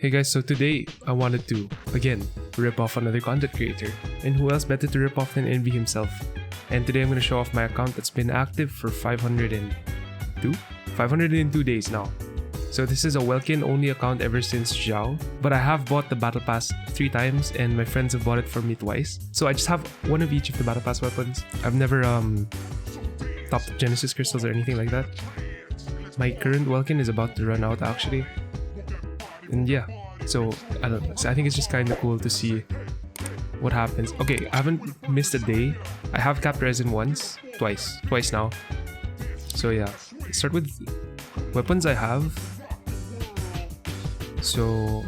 Hey guys, so today I wanted to, again, rip off another content creator. And who else better to rip off than Envy himself? And today I'm going to show off my account that's been active for 502 days now. So this is a Welkin only account ever since Zhao. But I have bought the Battle Pass 3 times and my friends have bought it for me twice. So I just have one of each of the Battle Pass weapons. I've never topped Genesis crystals or anything like that. My current Welkin is about to run out actually. And yeah, so I don't know. So I think it's just kind of cool to see what happens. Okay, I haven't missed a day. I have capped resin twice now. So yeah, let's start with weapons I have. So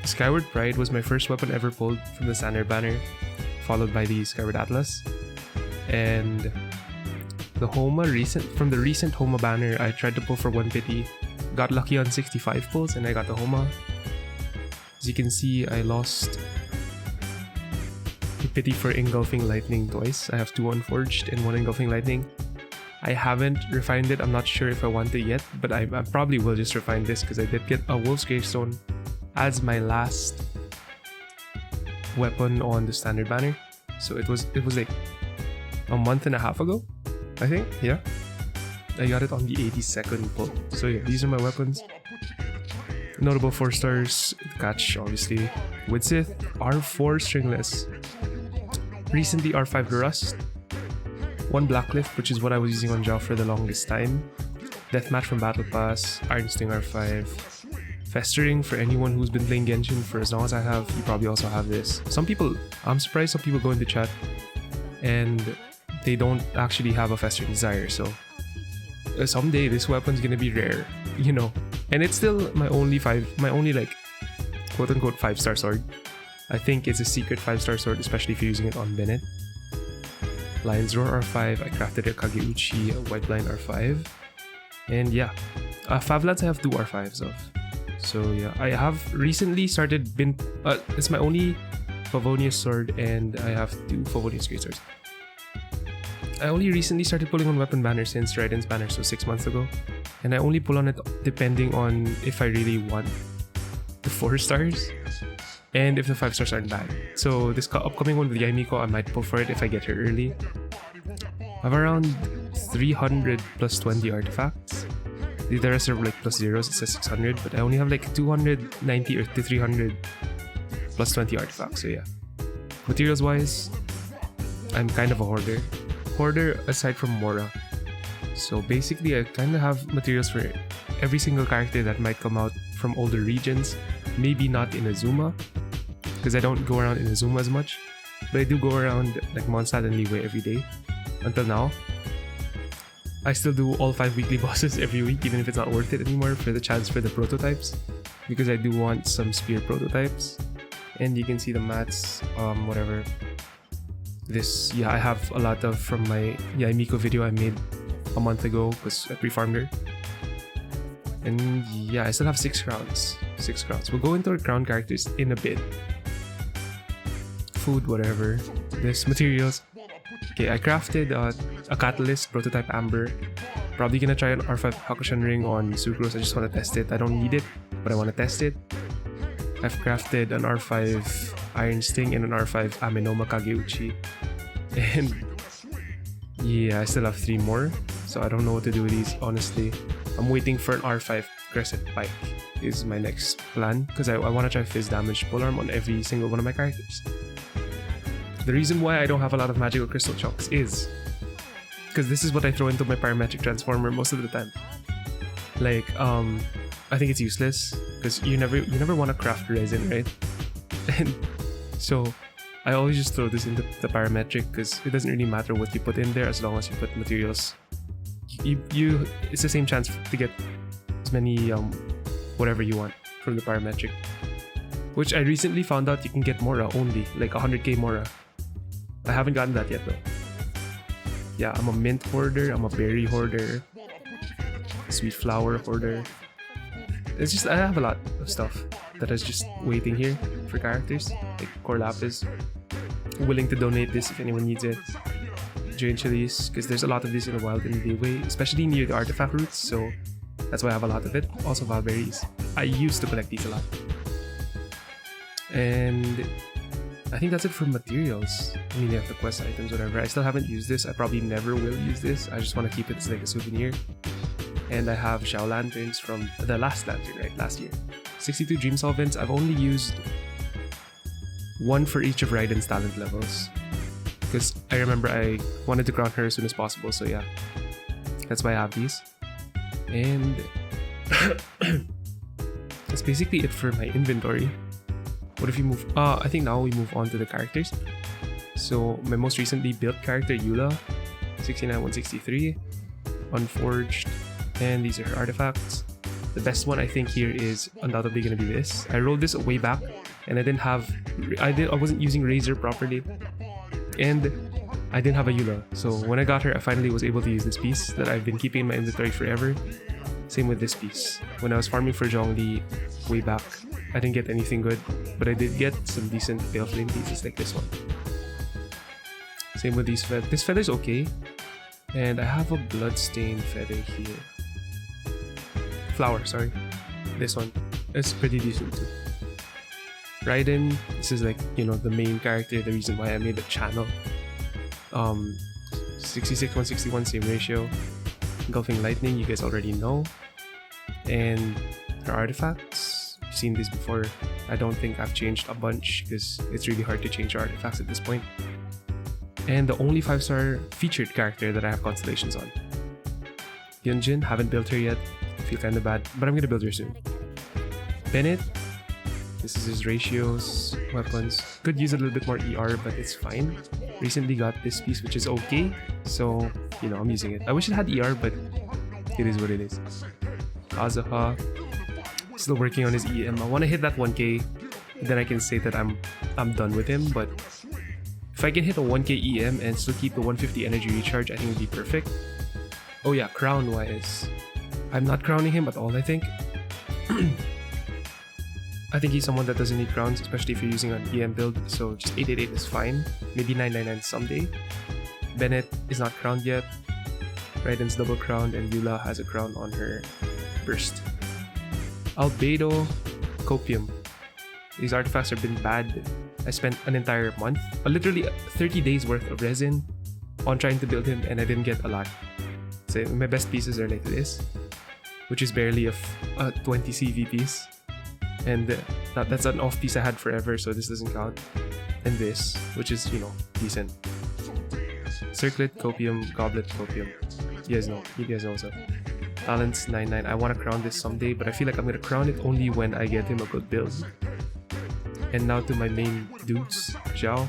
Skyward Pride was my first weapon ever pulled from the standard banner, followed by the Skyward Atlas. And the Homa from the recent Homa banner, I tried to pull for 1 pity. Got lucky on 65 pulls and I got the Homa. As you can see, I lost a pity for Engulfing Lightning twice. I have 2 Unforged and 1 Engulfing Lightning. I haven't refined it. I'm not sure if I want it yet, but I probably will just refine this because I did get a Wolf's Gravestone as my last weapon on the standard banner. So it was like a month and a half ago, I think. Yeah. I got it on the 82nd pull. So yeah, these are my weapons. Notable 4 stars, catch obviously. Widsith, R4 stringless. Recently R5 Rust. 1 Blacklift, which is what I was using on Zhao for the longest time. Deathmatch from Battle Pass, Iron Sting R5. Festering for anyone who's been playing Genshin for as long as I have, you probably also have this. I'm surprised some people go into chat and they don't actually have a Festering Desire, so someday this weapon's gonna be rare, you know. And it's still my only like quote-unquote 5-star sword. I think it's a secret 5-star sword, especially if you're using it on Bennett. Lion's Roar R5, I crafted a Kageuchi, a White Line R5. And yeah, Favlans I have 2 R5s of. So yeah, I have recently it's my only Favonius sword and I have 2 Favonius Great Swords. I only recently started pulling on weapon banner since Raiden's banner, so 6 months ago. And I only pull on it depending on if I really want the 4 stars and if the 5 stars aren't bad. So this upcoming one with Yaimiko, I might pull for it if I get her early. I have around 300 plus 20 artifacts. The rest are like plus zeros, it says 600, but I only have like 290 or 300 plus 20 artifacts, so yeah. Materials wise, I'm kind of a hoarder aside from Mora. So basically I kind of have materials for every single character that might come out from older regions. Maybe not in Azuma, because I don't go around in Azuma as much, but I do go around like Mondstadt and Liyue every day. Until now, I still do all 5 weekly bosses every week, even if it's not worth it anymore for the chance for the prototypes, because I do want some spear prototypes. And you can see the mats, whatever. I have a lot of from my Yaimiko video I made a month ago because I pre-farmed her. And yeah, I still have 6 crowns. We'll go into our crown characters in a bit. Food, whatever. There's materials. Okay, I crafted a catalyst prototype amber. Probably gonna try an R5 Hakushan ring on Sucrose. I just want to test it. I don't need it, but I want to test it. I've crafted an R5 Iron Sting and an R5 Amenoma Kageuchi. And yeah, I still have 3 more. So I don't know what to do with these, honestly. I'm waiting for an R5 Crescent Pike is my next plan, because I want to try Fizz Damage Polearm on every single one of my characters. The reason why I don't have a lot of magical crystal chunks is because this is what I throw into my parametric transformer most of the time. Like, I think it's useless because you never want to craft resin, right? And so I always just throw this into the parametric because it doesn't really matter what you put in there as long as you put materials. It's the same chance to get as many whatever you want from the parametric. Which I recently found out you can get Mora only, like 100k Mora. I haven't gotten that yet though. Yeah, I'm a mint hoarder, I'm a berry hoarder, sweet flower hoarder. It's just, I have a lot of stuff that is just waiting here for characters, like Core Lapis. Willing to donate this if anyone needs it. Giant Chilies, because there's a lot of this in the wild in the way, especially near the artifact routes, so That's why I have a lot of it. Also Valberries. I used to collect these a lot. And I think that's it for materials. I mean, you have the quest items, whatever. I still haven't used this. I probably never will use this. I just want to keep it as like a souvenir. And I have Xiao Lanterns from the last lantern, right? Last year. 62 Dream Solvents. I've only used one for each of Raiden's talent levels. Because I remember I wanted to crown her as soon as possible. So yeah, that's why I have these. And that's basically it for my inventory. What if you move? I think now we move on to the characters. So my most recently built character, Eula, 69-163, Unforged, and these are her artifacts. The best one I think here is undoubtedly gonna be this. I rolled this way back, and I wasn't using Razor properly, and I didn't have a Eula. So when I got her, I finally was able to use this piece that I've been keeping in my inventory forever. Same with this piece. When I was farming for Zhongli way back, I didn't get anything good, but I did get some decent Pale Flame pieces like this one. Same with these feathers. This feather's okay, and I have a Bloodstained feather here. Flower, sorry. This one. It's pretty decent too. Raiden, this is like, you know, the main character, the reason why I made the channel. 66-161, same ratio. Engulfing Lightning, you guys already know. And her artifacts, you've seen this before. I don't think I've changed a bunch because it's really hard to change artifacts at this point. And the only 5-star featured character that I have Constellations on. Yunjin, haven't built her yet. Feel kinda bad, but I'm gonna build her soon. Bennett, this is his ratios, weapons. Could use a little bit more ER, but it's fine. Recently got this piece, which is okay. So, you know, I'm using it. I wish it had ER, but it is what it is. Kazuha, still working on his EM. I want to hit that 1k, then I can say that I'm done with him. But if I can hit a 1k EM and still keep the 150 energy recharge, I think it'd be perfect. Oh yeah, crown wise, I'm not crowning him at all, I think. I think he's someone that doesn't need crowns, especially if you're using an EM build, so just 888 is fine. Maybe 999 someday. Bennett is not crowned yet. Raiden's double crowned, and Eula has a crown on her burst. Albedo, Copium. These artifacts have been bad. I spent an entire month, literally 30 days worth of resin on trying to build him, and I didn't get a lot. So my best pieces are like this, which is barely a 20 CV piece. And that's an off piece I had forever, so this doesn't count. And this, which is, you know, decent. Circlet, Copium, Goblet, Copium. You guys know so. Talents 99. I want to crown this someday, but I feel like I'm gonna crown it only when I get him a good build. And now to my main dudes. Xiao,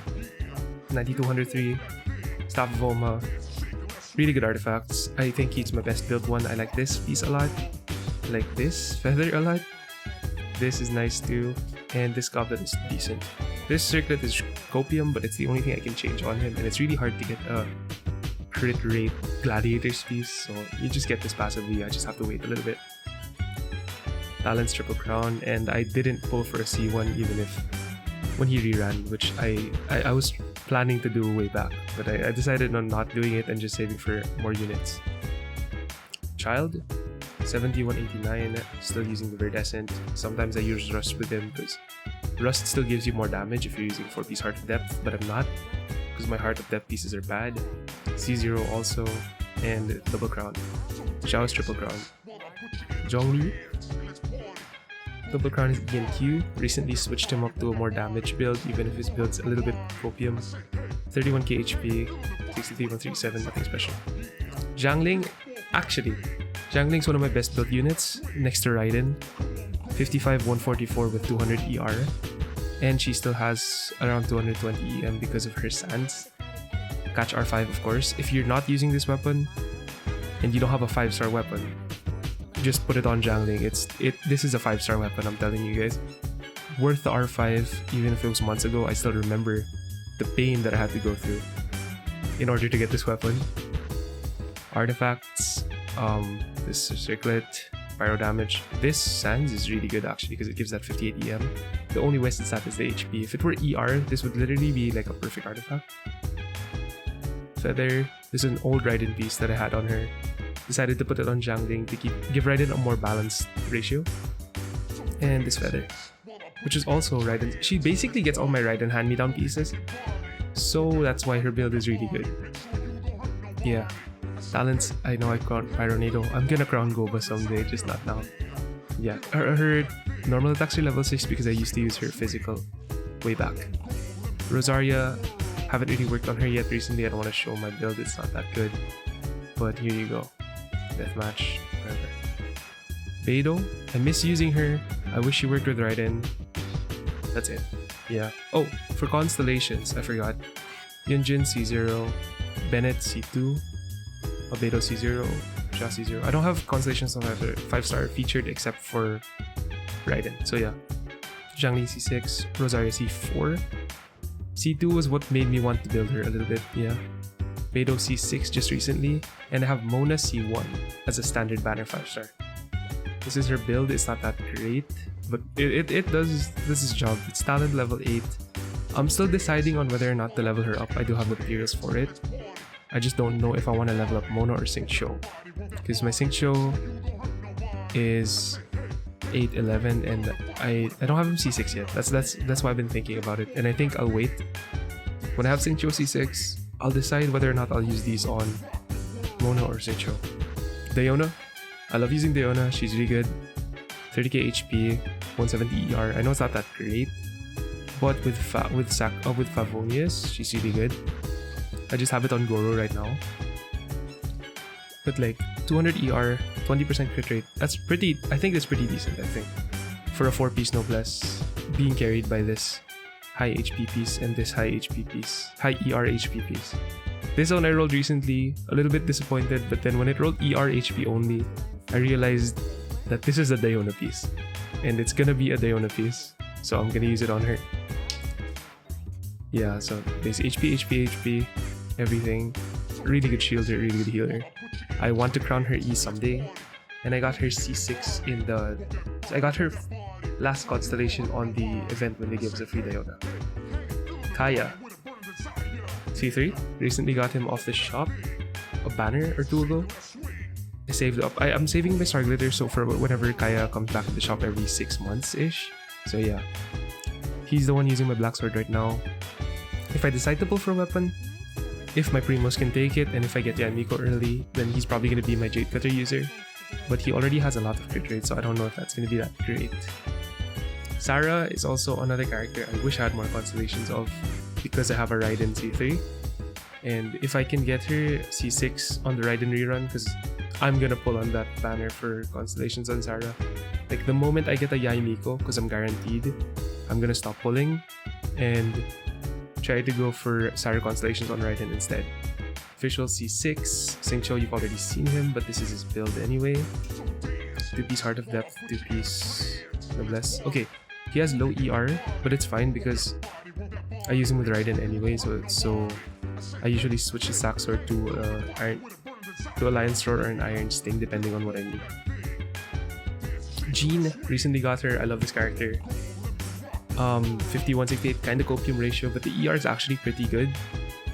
9203, Staff of Oma. Really good artifacts. I think he's my best built one. I like this piece a lot. I like this feather a lot. This is nice too, and this goblet is decent. This circlet is Copium, but it's the only thing I can change on him, and it's really hard to get a crit rate gladiator's piece, so you just get this passively. I just have to wait a little bit. Talents triple crown, and I didn't pull for a C1 even if when he reran, which I was planning to do way back, but I decided on not doing it and just saving for more units. Child, 7189, still using the Verdescent. Sometimes I use Rust with him because Rust still gives you more damage if you're using 4-piece Heart of Depth, but I'm not because my Heart of Depth pieces are bad. C0 also, and double crown. Xiao's triple crown. Zhongli, double crown is ENQ. Recently switched him up to a more damage build, even if his build's a little bit Copium. 31k HP, 63-137, nothing special. Zhangling, actually, Zhangling's one of my best built units, next to Raiden. 55-144 with 200 ER. And she still has around 220 EM because of her sands. Catch R5, of course. If you're not using this weapon, and you don't have a 5-star weapon, just put it on Zhangling. This is a 5-star weapon, I'm telling you guys. Worth the R5, even if it was months ago. I still remember the pain that I had to go through in order to get this weapon. Artifacts, this circlet, pyro damage. This sands is really good actually because it gives that 58 EM. The only wasted stat is the HP. If it were ER, this would literally be like a perfect artifact. Feather, this is an old Raiden piece that I had on her. decided to put it on Jiangling to give Raiden a more balanced ratio. And this feather, which is also Raiden. She basically gets all my Raiden hand-me-down pieces, so that's why her build is really good. Yeah. Talents, I know I crowned Pyronado. I'm gonna crown Goba someday, just not now. Yeah, her normal attacks are level 6 because I used to use her physical way back. Rosaria, haven't really worked on her yet recently. I don't want to show my build, it's not that good. But here you go. Deathmatch, whatever. Beidou, I miss using her. I wish she worked with Raiden. That's it. Yeah. Oh, for Constellations, I forgot. Yunjin C0, Bennett C2, Beidou C0, Xia C0. I don't have Constellations on either 5-star featured except for Raiden. So yeah. Jiangling C6, Rosaria C4. C2 was what made me want to build her a little bit, yeah. Beidou C6 just recently, and I have Mona C1 as a standard banner 5-star. This is her build, it's not that great, but it does this job. It's talent level 8. I'm still deciding on whether or not to level her up. I do have the materials for it. I just don't know if I want to level up Mona or Xingqiu, because my Xingqiu is 8-11 and I don't have him C6 yet. That's why I've been thinking about it, and I think I'll wait. When I have Xingqiu C6, I'll decide whether or not I'll use these on Mona or Xingqiu. Diona, I love using Diona. She's really good. 30k HP, 170 ER. I know it's not that great, but with Favonius, she's really good. I just have it on Goro right now. But like 200 ER, 20% crit rate. That's pretty. I think that's pretty decent. I think for a 4-piece noblesse being carried by this high HP piece and this high HP piece, high ER HP piece. This one I rolled recently, a little bit disappointed, but then when it rolled ER HP only, I realized that this is a Diona piece, and it's gonna be a Diona piece, so I'm gonna use it on her. Yeah, so there's HP, everything. Really good shielder, really good healer. I want to crown her E someday, and I got her C6 in the... I got her last Constellation on the event when they gave us a free Diona. Kaya, C3, recently got him off the shop a banner or two ago. I saved up. I'm saving my Star Glitter so for whenever Kaya comes back to the shop every 6 months-ish. So yeah, he's the one using my Black Sword right now. If I decide to pull for a weapon, if my Primos can take it, and if I get Yanmiko early, then he's probably going to be my Jade Cutter user. But he already has a lot of crit rate, so I don't know if that's going to be that great. Sarah is also another character I wish I had more Constellations of, because I have a Raiden C3. And if I can get her C6 on the Raiden rerun, because I'm gonna pull on that banner for Constellations on Sarah. Like the moment I get a Yaimiko, because I'm guaranteed, I'm gonna stop pulling and try to go for Sarah Constellations on Raiden instead. Official C6, Xingqiu, you've already seen him, but this is his build anyway. 2-piece Heart of Depth, 2-piece Noblesse. Okay, he has low ER, but it's fine because I use him with Raiden anyway, so I usually switch the Sack Sword to a Lion's Roar or an Iron Sting depending on what I need. Jean, recently got her. I love this character. 51-68, kind of copium ratio, but the ER is actually pretty good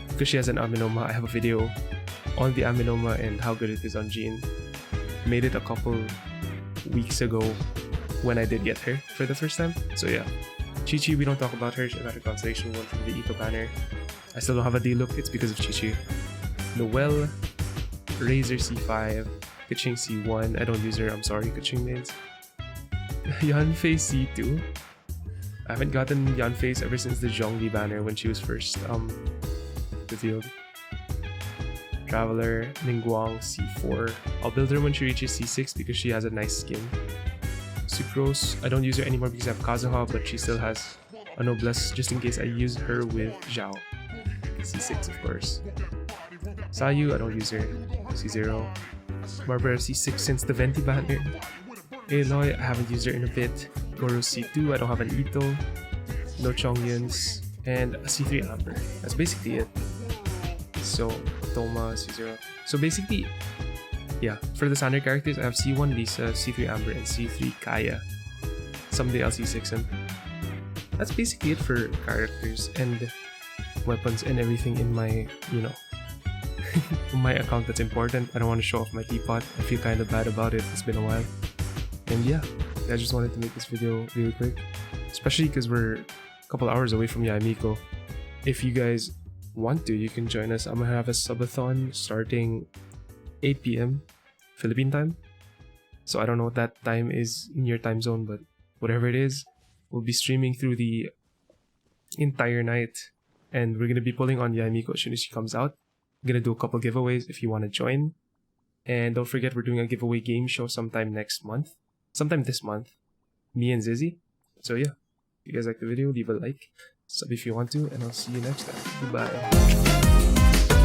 because she has an Aminoma. I have a video on the Aminoma and how good it is on Jean. Made it a couple weeks ago when I did get her for the first time. So yeah. Chi-Chi, we don't talk about her. She got a Constellation 1 from the Eco banner. I still don't have a D-look, it's because of Chi-Chi. Noelle, Razor C5, Keqing C1. I don't use her, I'm sorry, Keqing mains. Yanfei C2. I haven't gotten Yanfei's ever since the Zhongli banner when she was first revealed. Traveler, Ningguang C4. I'll build her when she reaches C6 because she has a nice skin. Sucrose, I don't use her anymore because I have Kazuha, but she still has a Noblesse just in case I use her with Zhao. C6 of course. Sayu, I don't use her. C0. Barbara C6 since the Venti banner. Aloy, I haven't used her in a bit. Goro C2, I don't have an Ito. No Chongyuns. And a C3 Amber. That's basically it. So, Toma, C0. So basically, yeah, for the standard characters, I have C1 Lisa, C3 Amber, and C3 Kaya. Someday I'll C6 him. That's basically it for characters and weapons and everything in my, my account that's important. I don't want to show off my teapot. I feel kind of bad about it. It's been a while. And yeah, I just wanted to make this video really quick. Especially because we're a couple hours away from Yaimiko. If you guys want to, you can join us. I'm gonna have a subathon starting 8 p.m. Philippine time. So I don't know what that time is in your time zone, but whatever it is, we'll be streaming through the entire night. And we're gonna be pulling on Yaimiko as soon as she comes out. I'm gonna do a couple giveaways if you want to join. And don't forget, we're doing a giveaway game show sometime next month. Sometime this month. Me and Zizzy. So yeah, if you guys like the video, leave a like. Sub if you want to, and I'll see you next time. Goodbye.